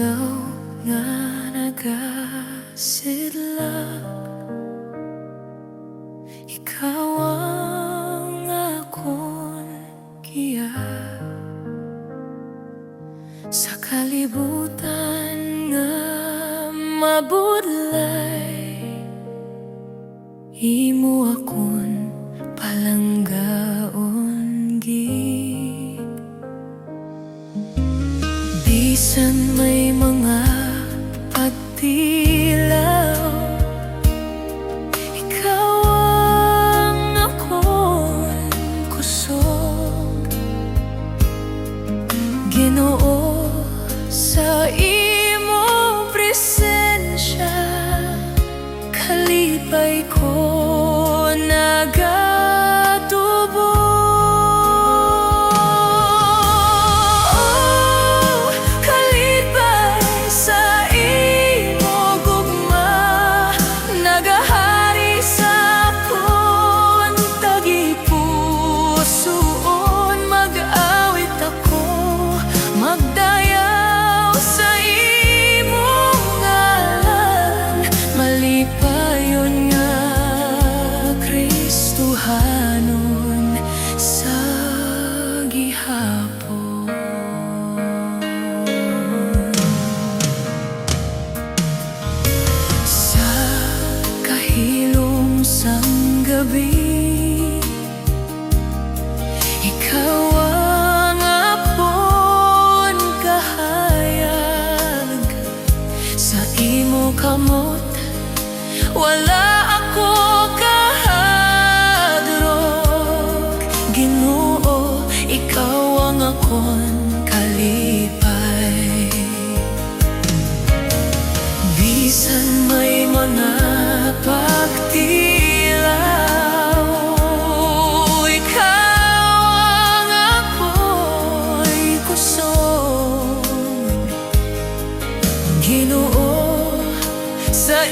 Ikaw nga nagasidlak, ikaw ang akong giya. Sa kalibutan nga mabudlay, imo akong palanggaon gid. Bisan may mga pagtilaw, ikaw ang akong kusog. Ginoo, sa imo presensya, kalipay ko nagatubo. Oh, kalipay sa imo gugma, nagahari sa akong tagipusoon. Mag-awit ako, magdayaw sa imong ngalan, malipayon nga Kristohanon sa gihapon. Sa kahilom sang gabi, ikaw ang apon kahayag. Sa imo kamot wala ako kahadrog. Ginoo, ikaw ang akong kalipay. Bisan may mga pagtilaw, ikaw ang ako'y kusog. Ginoo, sa